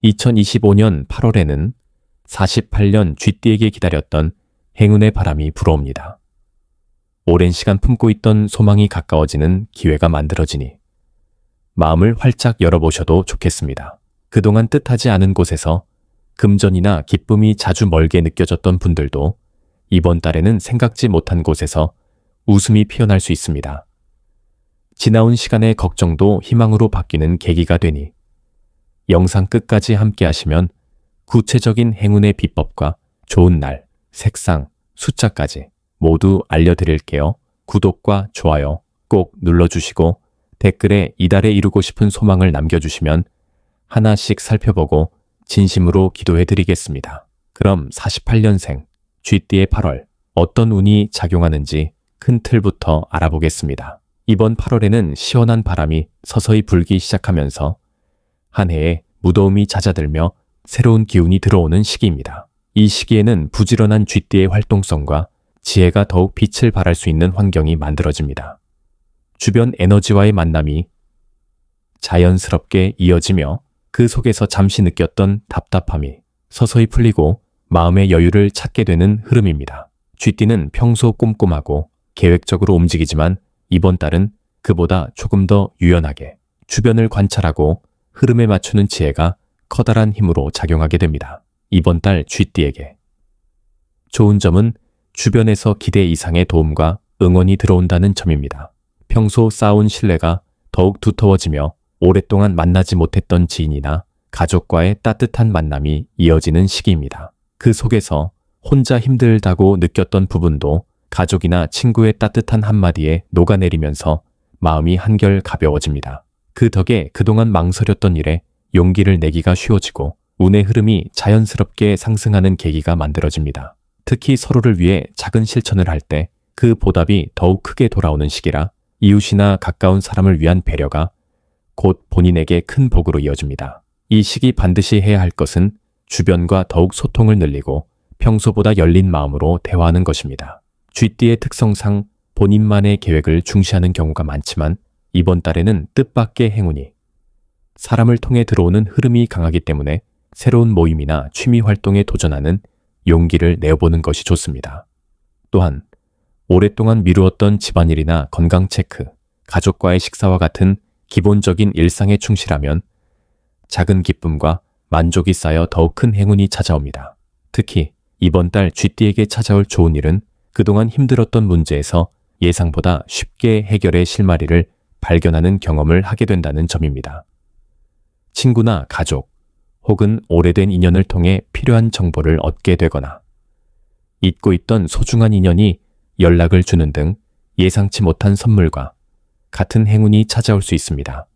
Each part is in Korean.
2025년 8월에는 48년 쥐띠에게 기다렸던 행운의 바람이 불어옵니다. 오랜 시간 품고 있던 소망이 가까워지는 기회가 만들어지니 마음을 활짝 열어보셔도 좋겠습니다. 그동안 뜻하지 않은 곳에서 금전이나 기쁨이 자주 멀게 느껴졌던 분들도 이번 달에는 생각지 못한 곳에서 웃음이 피어날 수 있습니다. 지나온 시간의 걱정도 희망으로 바뀌는 계기가 되니 영상 끝까지 함께 하시면 구체적인 행운의 비법과 좋은 날, 색상, 숫자까지 모두 알려드릴게요. 구독과 좋아요 꼭 눌러주시고 댓글에 이달에 이루고 싶은 소망을 남겨주시면 하나씩 살펴보고 진심으로 기도해드리겠습니다. 그럼 48년생 쥐띠의 8월 어떤 운이 작용하는지 큰 틀부터 알아보겠습니다. 이번 8월에는 시원한 바람이 서서히 불기 시작하면서 한 해에 무더움이 잦아들며 새로운 기운이 들어오는 시기입니다. 이 시기에는 부지런한 쥐띠의 활동성과 지혜가 더욱 빛을 발할 수 있는 환경이 만들어집니다. 주변 에너지와의 만남이 자연스럽게 이어지며 그 속에서 잠시 느꼈던 답답함이 서서히 풀리고 마음의 여유를 찾게 되는 흐름입니다. 쥐띠는 평소 꼼꼼하고 계획적으로 움직이지만 이번 달은 그보다 조금 더 유연하게 주변을 관찰하고 흐름에 맞추는 지혜가 커다란 힘으로 작용하게 됩니다. 이번 달 쥐띠에게 좋은 점은 주변에서 기대 이상의 도움과 응원이 들어온다는 점입니다. 평소 쌓아온 신뢰가 더욱 두터워지며 오랫동안 만나지 못했던 지인이나 가족과의 따뜻한 만남이 이어지는 시기입니다. 그 속에서 혼자 힘들다고 느꼈던 부분도 가족이나 친구의 따뜻한 한마디에 녹아내리면서 마음이 한결 가벼워집니다. 그 덕에 그동안 망설였던 일에 용기를 내기가 쉬워지고 운의 흐름이 자연스럽게 상승하는 계기가 만들어집니다. 특히 서로를 위해 작은 실천을 할 때 그 보답이 더욱 크게 돌아오는 시기라 이웃이나 가까운 사람을 위한 배려가 곧 본인에게 큰 복으로 이어집니다. 이 시기 반드시 해야 할 것은 주변과 더욱 소통을 늘리고 평소보다 열린 마음으로 대화하는 것입니다. 쥐띠의 특성상 본인만의 계획을 중시하는 경우가 많지만 이번 달에는 뜻밖의 행운이 사람을 통해 들어오는 흐름이 강하기 때문에 새로운 모임이나 취미 활동에 도전하는 용기를 내어보는 것이 좋습니다. 또한 오랫동안 미루었던 집안일이나 건강 체크, 가족과의 식사와 같은 기본적인 일상에 충실하면 작은 기쁨과 만족이 쌓여 더욱 큰 행운이 찾아옵니다. 특히 이번 달 쥐띠에게 찾아올 좋은 일은 그동안 힘들었던 문제에서 예상보다 쉽게 해결의 실마리를 발견하는 경험을 하게 된다는 점입니다. 친구나 가족 혹은 오래된 인연을 통해 필요한 정보를 얻게 되거나 잊고 있던 소중한 인연이 연락을 주는 등 예상치 못한 선물과 같은 행운이 찾아올 수 있습니다.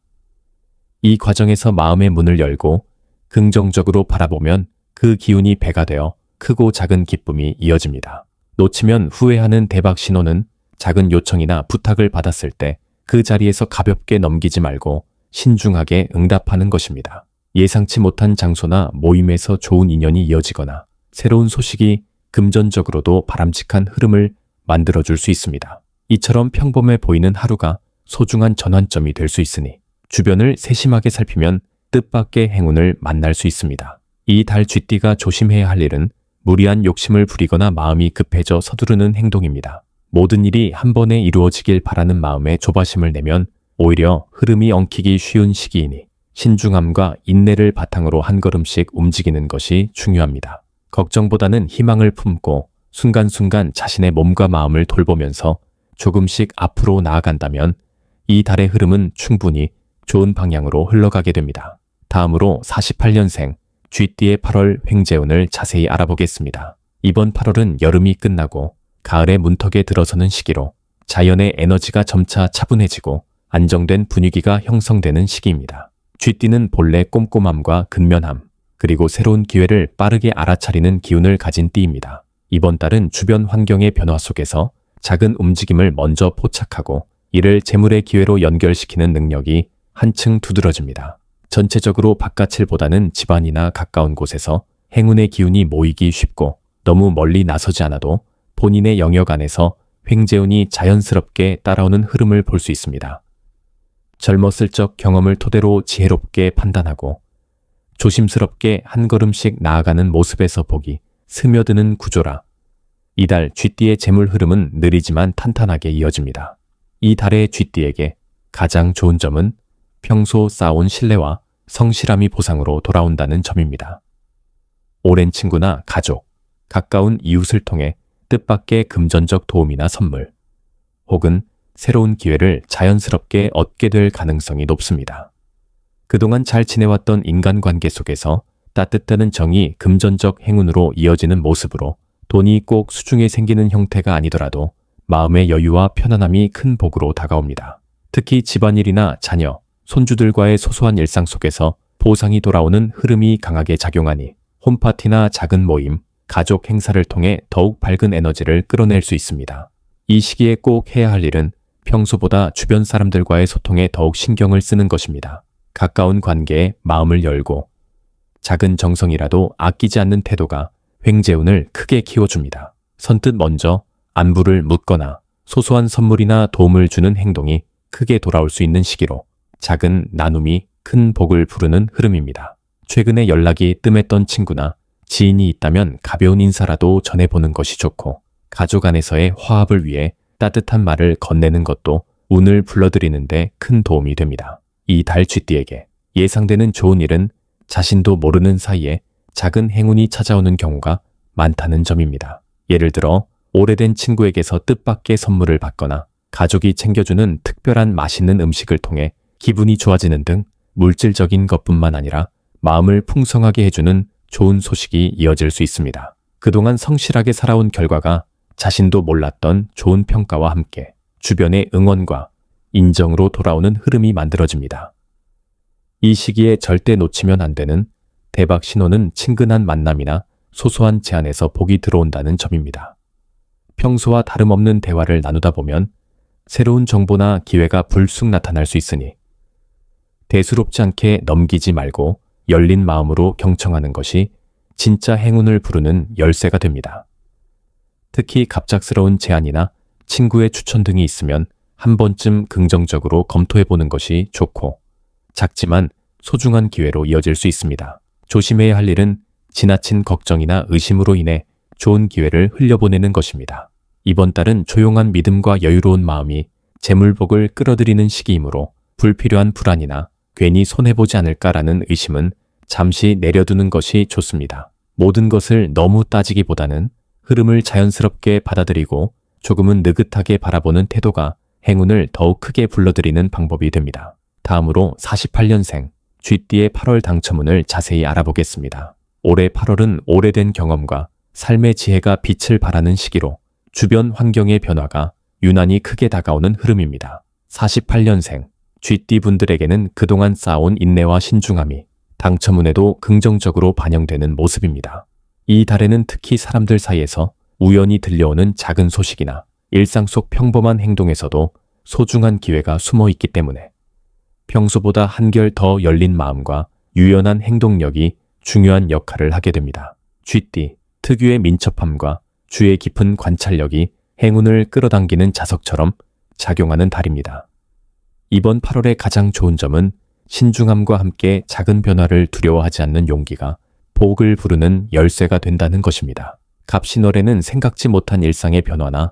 이 과정에서 마음의 문을 열고 긍정적으로 바라보면 그 기운이 배가 되어 크고 작은 기쁨이 이어집니다. 놓치면 후회하는 대박 신호는 작은 요청이나 부탁을 받았을 때 그 자리에서 가볍게 넘기지 말고 신중하게 응답하는 것입니다. 예상치 못한 장소나 모임에서 좋은 인연이 이어지거나 새로운 소식이 금전적으로도 바람직한 흐름을 만들어줄 수 있습니다. 이처럼 평범해 보이는 하루가 소중한 전환점이 될 수 있으니 주변을 세심하게 살피면 뜻밖의 행운을 만날 수 있습니다. 이 달 쥐띠가 조심해야 할 일은 무리한 욕심을 부리거나 마음이 급해져 서두르는 행동입니다. 모든 일이 한 번에 이루어지길 바라는 마음에 조바심을 내면 오히려 흐름이 엉키기 쉬운 시기이니 신중함과 인내를 바탕으로 한 걸음씩 움직이는 것이 중요합니다. 걱정보다는 희망을 품고 순간순간 자신의 몸과 마음을 돌보면서 조금씩 앞으로 나아간다면 이 달의 흐름은 충분히 좋은 방향으로 흘러가게 됩니다. 다음으로 48년생 쥐띠의 8월 횡재운을 자세히 알아보겠습니다. 이번 8월은 여름이 끝나고 가을의 문턱에 들어서는 시기로 자연의 에너지가 점차 차분해지고 안정된 분위기가 형성되는 시기입니다. 쥐띠는 본래 꼼꼼함과 근면함, 그리고 새로운 기회를 빠르게 알아차리는 기운을 가진 띠입니다. 이번 달은 주변 환경의 변화 속에서 작은 움직임을 먼저 포착하고 이를 재물의 기회로 연결시키는 능력이 한층 두드러집니다. 전체적으로 바깥일보다는 집안이나 가까운 곳에서 행운의 기운이 모이기 쉽고 너무 멀리 나서지 않아도 본인의 영역 안에서 횡재운이 자연스럽게 따라오는 흐름을 볼 수 있습니다. 젊었을 적 경험을 토대로 지혜롭게 판단하고 조심스럽게 한 걸음씩 나아가는 모습에서 복이 스며드는 구조라. 이달 쥐띠의 재물 흐름은 느리지만 탄탄하게 이어집니다. 이 달의 쥐띠에게 가장 좋은 점은 평소 쌓아온 신뢰와 성실함이 보상으로 돌아온다는 점입니다. 오랜 친구나 가족, 가까운 이웃을 통해 뜻밖의 금전적 도움이나 선물, 혹은 새로운 기회를 자연스럽게 얻게 될 가능성이 높습니다. 그동안 잘 지내왔던 인간관계 속에서 따뜻한 정이 금전적 행운으로 이어지는 모습으로 돈이 꼭 수중에 생기는 형태가 아니더라도 마음의 여유와 편안함이 큰 복으로 다가옵니다. 특히 집안일이나 자녀, 손주들과의 소소한 일상 속에서 보상이 돌아오는 흐름이 강하게 작용하니 홈파티나 작은 모임, 가족 행사를 통해 더욱 밝은 에너지를 끌어낼 수 있습니다. 이 시기에 꼭 해야 할 일은 평소보다 주변 사람들과의 소통에 더욱 신경을 쓰는 것입니다. 가까운 관계에 마음을 열고 작은 정성이라도 아끼지 않는 태도가 횡재운을 크게 키워줍니다. 선뜻 먼저 안부를 묻거나 소소한 선물이나 도움을 주는 행동이 크게 돌아올 수 있는 시기로 작은 나눔이 큰 복을 부르는 흐름입니다. 최근에 연락이 뜸했던 친구나 지인이 있다면 가벼운 인사라도 전해보는 것이 좋고, 가족 안에서의 화합을 위해 따뜻한 말을 건네는 것도 운을 불러들이는데 큰 도움이 됩니다. 이 달 쥐띠에게 예상되는 좋은 일은 자신도 모르는 사이에 작은 행운이 찾아오는 경우가 많다는 점입니다. 예를 들어 오래된 친구에게서 뜻밖의 선물을 받거나 가족이 챙겨주는 특별한 맛있는 음식을 통해 기분이 좋아지는 등 물질적인 것뿐만 아니라 마음을 풍성하게 해주는 좋은 소식이 이어질 수 있습니다. 그동안 성실하게 살아온 결과가 자신도 몰랐던 좋은 평가와 함께 주변의 응원과 인정으로 돌아오는 흐름이 만들어집니다. 이 시기에 절대 놓치면 안 되는 대박 신호는 친근한 만남이나 소소한 제안에서 복이 들어온다는 점입니다. 평소와 다름없는 대화를 나누다 보면 새로운 정보나 기회가 불쑥 나타날 수 있으니 대수롭지 않게 넘기지 말고 열린 마음으로 경청하는 것이 진짜 행운을 부르는 열쇠가 됩니다. 특히 갑작스러운 제안이나 친구의 추천 등이 있으면 한 번쯤 긍정적으로 검토해보는 것이 좋고, 작지만 소중한 기회로 이어질 수 있습니다. 조심해야 할 일은 지나친 걱정이나 의심으로 인해 좋은 기회를 흘려보내는 것입니다. 이번 달은 조용한 믿음과 여유로운 마음이 재물복을 끌어들이는 시기이므로 불필요한 불안이나 괜히 손해보지 않을까라는 의심은 잠시 내려두는 것이 좋습니다. 모든 것을 너무 따지기보다는 흐름을 자연스럽게 받아들이고 조금은 느긋하게 바라보는 태도가 행운을 더욱 크게 불러들이는 방법이 됩니다. 다음으로 48년생 쥐띠의 8월 당첨운을 자세히 알아보겠습니다. 올해 8월은 오래된 경험과 삶의 지혜가 빛을 발하는 시기로 주변 환경의 변화가 유난히 크게 다가오는 흐름입니다. 48년생 쥐띠 분들에게는 그동안 쌓아온 인내와 신중함이 당첨운에도 긍정적으로 반영되는 모습입니다. 이 달에는 특히 사람들 사이에서 우연히 들려오는 작은 소식이나 일상 속 평범한 행동에서도 소중한 기회가 숨어 있기 때문에 평소보다 한결 더 열린 마음과 유연한 행동력이 중요한 역할을 하게 됩니다. 쥐띠 특유의 민첩함과 주의 깊은 관찰력이 행운을 끌어당기는 자석처럼 작용하는 달입니다. 이번 8월의 가장 좋은 점은 신중함과 함께 작은 변화를 두려워하지 않는 용기가 복을 부르는 열쇠가 된다는 것입니다. 갑신월에는 생각지 못한 일상의 변화나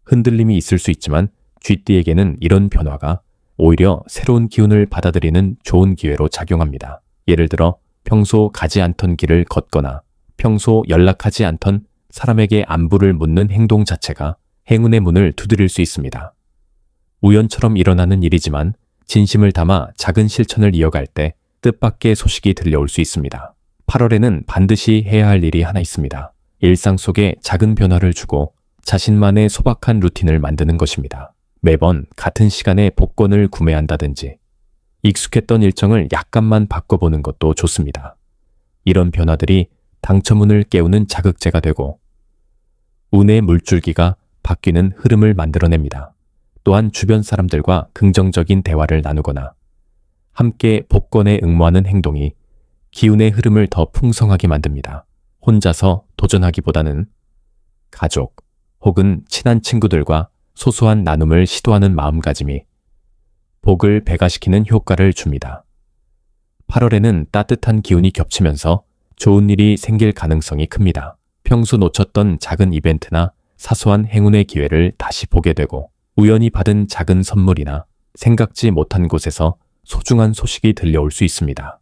흔들림이 있을 수 있지만 쥐띠에게는 이런 변화가 오히려 새로운 기운을 받아들이는 좋은 기회로 작용합니다. 예를 들어 평소 가지 않던 길을 걷거나 평소 연락하지 않던 사람에게 안부를 묻는 행동 자체가 행운의 문을 두드릴 수 있습니다. 우연처럼 일어나는 일이지만 진심을 담아 작은 실천을 이어갈 때 뜻밖의 소식이 들려올 수 있습니다. 8월에는 반드시 해야 할 일이 하나 있습니다. 일상 속에 작은 변화를 주고 자신만의 소박한 루틴을 만드는 것입니다. 매번 같은 시간에 복권을 구매한다든지 익숙했던 일정을 약간만 바꿔보는 것도 좋습니다. 이런 변화들이 당첨운을 깨우는 자극제가 되고 운의 물줄기가 바뀌는 흐름을 만들어냅니다. 또한 주변 사람들과 긍정적인 대화를 나누거나 함께 복권에 응모하는 행동이 기운의 흐름을 더 풍성하게 만듭니다. 혼자서 도전하기보다는 가족 혹은 친한 친구들과 소소한 나눔을 시도하는 마음가짐이 복을 배가시키는 효과를 줍니다. 8월에는 따뜻한 기운이 겹치면서 좋은 일이 생길 가능성이 큽니다. 평소 놓쳤던 작은 이벤트나 사소한 행운의 기회를 다시 보게 되고 우연히 받은 작은 선물이나 생각지 못한 곳에서 소중한 소식이 들려올 수 있습니다.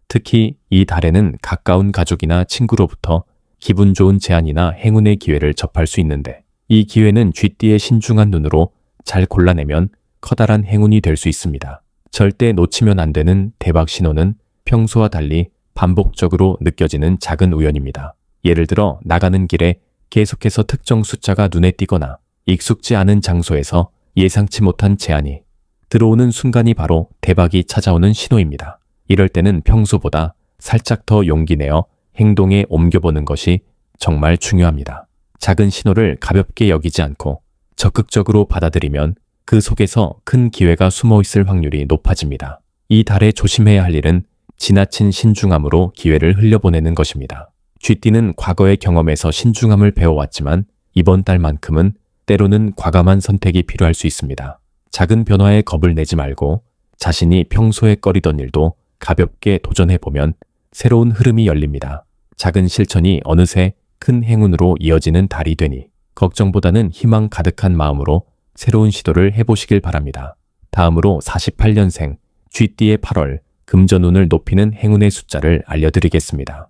특히 이 달에는 가까운 가족이나 친구로부터 기분 좋은 제안이나 행운의 기회를 접할 수 있는데 이 기회는 쥐띠의 신중한 눈으로 잘 골라내면 커다란 행운이 될 수 있습니다. 절대 놓치면 안 되는 대박 신호는 평소와 달리 반복적으로 느껴지는 작은 우연입니다. 예를 들어 나가는 길에 계속해서 특정 숫자가 눈에 띄거나 익숙지 않은 장소에서 예상치 못한 제안이 들어오는 순간이 바로 대박이 찾아오는 신호입니다. 이럴 때는 평소보다 살짝 더 용기 내어 행동에 옮겨보는 것이 정말 중요합니다. 작은 신호를 가볍게 여기지 않고 적극적으로 받아들이면 그 속에서 큰 기회가 숨어 있을 확률이 높아집니다. 이 달에 조심해야 할 일은 지나친 신중함으로 기회를 흘려보내는 것입니다. 쥐띠는 과거의 경험에서 신중함을 배워왔지만 이번 달만큼은 때로는 과감한 선택이 필요할 수 있습니다. 작은 변화에 겁을 내지 말고 자신이 평소에 꺼리던 일도 가볍게 도전해보면 새로운 흐름이 열립니다. 작은 실천이 어느새 큰 행운으로 이어지는 달이 되니 걱정보다는 희망 가득한 마음으로 새로운 시도를 해보시길 바랍니다. 다음으로 48년생 쥐띠의 8월 금전운을 높이는 행운의 숫자를 알려드리겠습니다.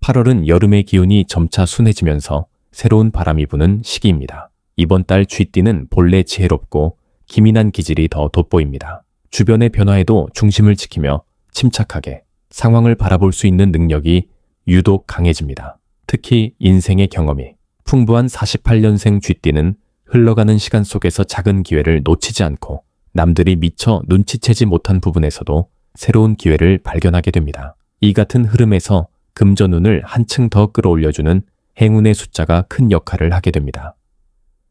8월은 여름의 기운이 점차 순해지면서 새로운 바람이 부는 시기입니다. 이번 달 쥐띠는 본래 지혜롭고 기민한 기질이 더 돋보입니다. 주변의 변화에도 중심을 지키며 침착하게 상황을 바라볼 수 있는 능력이 유독 강해집니다. 특히 인생의 경험이 풍부한 48년생 쥐띠는 흘러가는 시간 속에서 작은 기회를 놓치지 않고 남들이 미처 눈치채지 못한 부분에서도 새로운 기회를 발견하게 됩니다. 이 같은 흐름에서 금전운을 한층 더 끌어올려주는 행운의 숫자가 큰 역할을 하게 됩니다.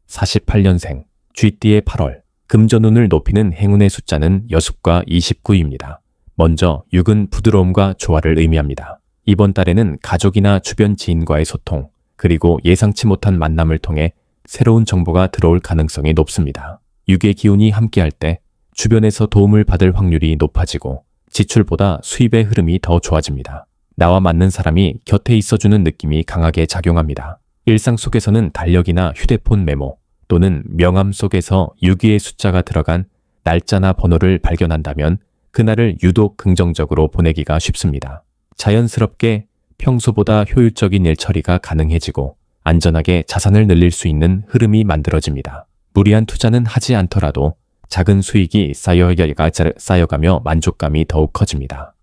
48년생 쥐띠의 8월 금전운을 높이는 행운의 숫자는 6과 29입니다. 먼저 6은 부드러움과 조화를 의미합니다. 이번 달에는 가족이나 주변 지인과의 소통, 그리고 예상치 못한 만남을 통해 새로운 정보가 들어올 가능성이 높습니다. 6의 기운이 함께할 때 주변에서 도움을 받을 확률이 높아지고 지출보다 수입의 흐름이 더 좋아집니다. 나와 맞는 사람이 곁에 있어주는 느낌이 강하게 작용합니다. 일상 속에서는 달력이나 휴대폰 메모 또는 명함 속에서 6위의 숫자가 들어간 날짜나 번호를 발견한다면 그날을 유독 긍정적으로 보내기가 쉽습니다. 자연스럽게 평소보다 효율적인 일 처리가 가능해지고 안전하게 자산을 늘릴 수 있는 흐름이 만들어집니다. 무리한 투자는 하지 않더라도 작은 수익이 쌓여가며 만족감이 더욱 커집니다.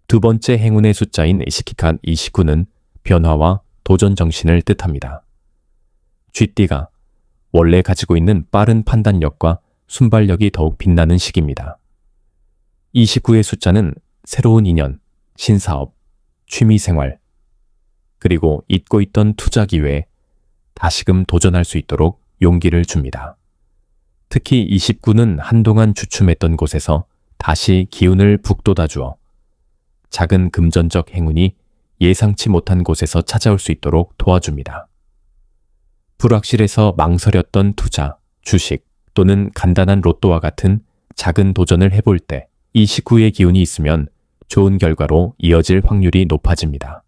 두 번째 행운의 숫자인 시키칸 29는 변화와 도전 정신을 뜻합니다. 쥐띠가 원래 가지고 있는 빠른 판단력과 순발력이 더욱 빛나는 시기입니다. 29의 숫자는 새로운 인연, 신사업, 취미생활, 그리고 잊고 있던 투자 기회에 다시금 도전할 수 있도록 용기를 줍니다. 특히 29는 한동안 주춤했던 곳에서 다시 기운을 북돋아 주어 작은 금전적 행운이 예상치 못한 곳에서 찾아올 수 있도록 도와줍니다. 불확실해서 망설였던 투자, 주식 또는 간단한 로또와 같은 작은 도전을 해볼 때 29의 기운이 있으면 좋은 결과로 이어질 확률이 높아집니다.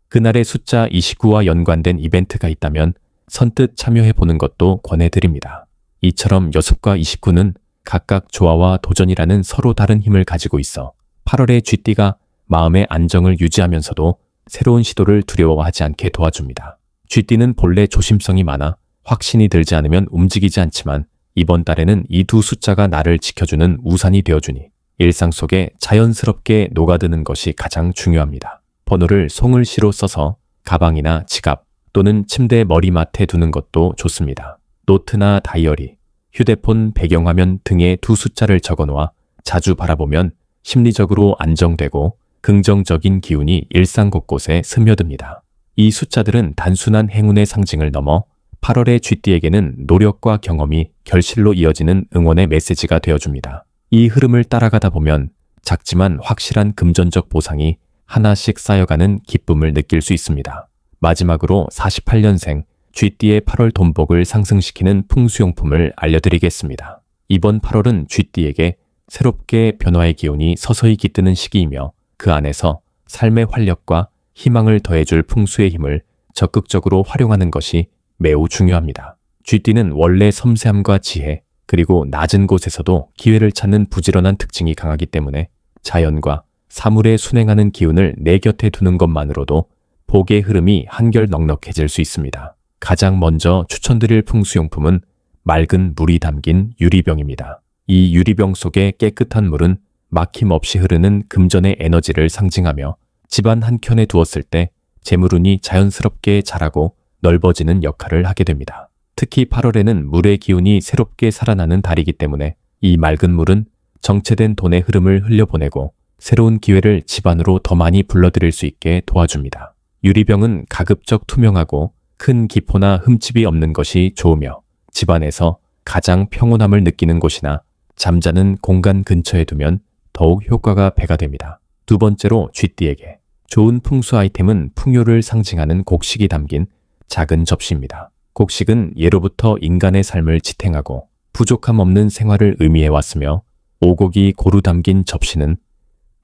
그날의 숫자 29와 연관된 이벤트가 있다면 선뜻 참여해보는 것도 권해드립니다. 이처럼 6과 29는 각각 조화와 도전이라는 서로 다른 힘을 가지고 있어 8월의 쥐띠가 마음의 안정을 유지하면서도 새로운 시도를 두려워하지 않게 도와줍니다. 쥐띠는 본래 조심성이 많아 확신이 들지 않으면 움직이지 않지만 이번 달에는 이 두 숫자가 나를 지켜주는 우산이 되어주니 일상 속에 자연스럽게 녹아드는 것이 가장 중요합니다. 번호를 송글씨로 써서 가방이나 지갑 또는 침대 머리맡에 두는 것도 좋습니다. 노트나 다이어리, 휴대폰 배경화면 등에 두 숫자를 적어놓아 자주 바라보면 심리적으로 안정되고 긍정적인 기운이 일상 곳곳에 스며듭니다. 이 숫자들은 단순한 행운의 상징을 넘어 8월의 쥐띠에게는 노력과 경험이 결실로 이어지는 응원의 메시지가 되어줍니다. 이 흐름을 따라가다 보면 작지만 확실한 금전적 보상이 하나씩 쌓여가는 기쁨을 느낄 수 있습니다. 마지막으로 48년생 쥐띠의 8월 돈복을 상승시키는 풍수용품을 알려드리겠습니다. 이번 8월은 쥐띠에게 새롭게 변화의 기운이 서서히 깃드는 시기이며 그 안에서 삶의 활력과 희망을 더해줄 풍수의 힘을 적극적으로 활용하는 것이 매우 중요합니다. 쥐띠는 원래 섬세함과 지혜, 그리고 낮은 곳에서도 기회를 찾는 부지런한 특징이 강하기 때문에 자연과 사물에 순행하는 기운을 내 곁에 두는 것만으로도 복의 흐름이 한결 넉넉해질 수 있습니다. 가장 먼저 추천드릴 풍수용품은 맑은 물이 담긴 유리병입니다. 이 유리병 속의 깨끗한 물은 막힘없이 흐르는 금전의 에너지를 상징하며 집안 한켠에 두었을 때 재물운이 자연스럽게 자라고 넓어지는 역할을 하게 됩니다. 특히 8월에는 물의 기운이 새롭게 살아나는 달이기 때문에 이 맑은 물은 정체된 돈의 흐름을 흘려보내고 새로운 기회를 집안으로 더 많이 불러들일 수 있게 도와줍니다. 유리병은 가급적 투명하고 큰 기포나 흠집이 없는 것이 좋으며 집안에서 가장 평온함을 느끼는 곳이나 잠자는 공간 근처에 두면 더욱 효과가 배가 됩니다. 두 번째로 쥐띠에게 좋은 풍수 아이템은 풍요를 상징하는 곡식이 담긴 작은 접시입니다. 곡식은 예로부터 인간의 삶을 지탱하고 부족함 없는 생활을 의미해왔으며 오곡이 고루 담긴 접시는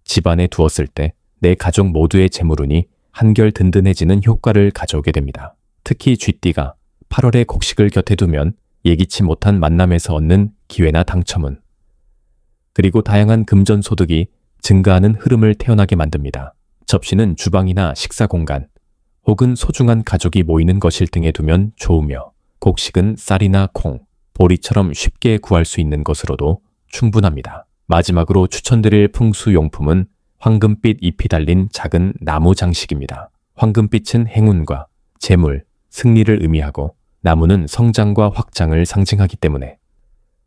집안에 두었을 때 내 가족 모두의 재물운이 한결 든든해지는 효과를 가져오게 됩니다. 특히 쥐띠가 8월에 곡식을 곁에 두면 예기치 못한 만남에서 얻는 기회나 당첨운, 그리고 다양한 금전 소득이 증가하는 흐름을 태어나게 만듭니다. 접시는 주방이나 식사 공간, 혹은 소중한 가족이 모이는 거실 등에 두면 좋으며 곡식은 쌀이나 콩, 보리처럼 쉽게 구할 수 있는 것으로도 충분합니다. 마지막으로 추천드릴 풍수용품은 황금빛 잎이 달린 작은 나무 장식입니다. 황금빛은 행운과 재물, 승리를 의미하고 나무는 성장과 확장을 상징하기 때문에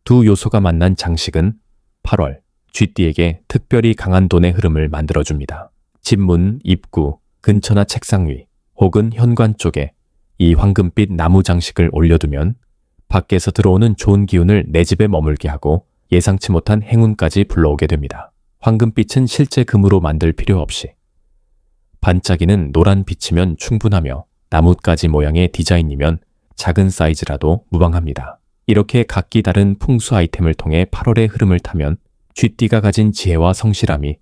두 요소가 만난 장식은 8월 쥐띠에게 특별히 강한 돈의 흐름을 만들어줍니다. 집 문, 입구, 근처나 책상 위 혹은 현관 쪽에 이 황금빛 나무 장식을 올려두면 밖에서 들어오는 좋은 기운을 내 집에 머물게 하고 예상치 못한 행운까지 불러오게 됩니다. 황금빛은 실제 금으로 만들 필요 없이 반짝이는 노란 빛이면 충분하며 나뭇가지 모양의 디자인이면 작은 사이즈라도 무방합니다. 이렇게 각기 다른 풍수 아이템을 통해 8월의 흐름을 타면 쥐띠가 가진 지혜와 성실함이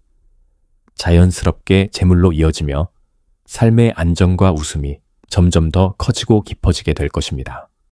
자연스럽게 재물로 이어지며 삶의 안정과 웃음이 점점 더 커지고 깊어지게 될 것입니다.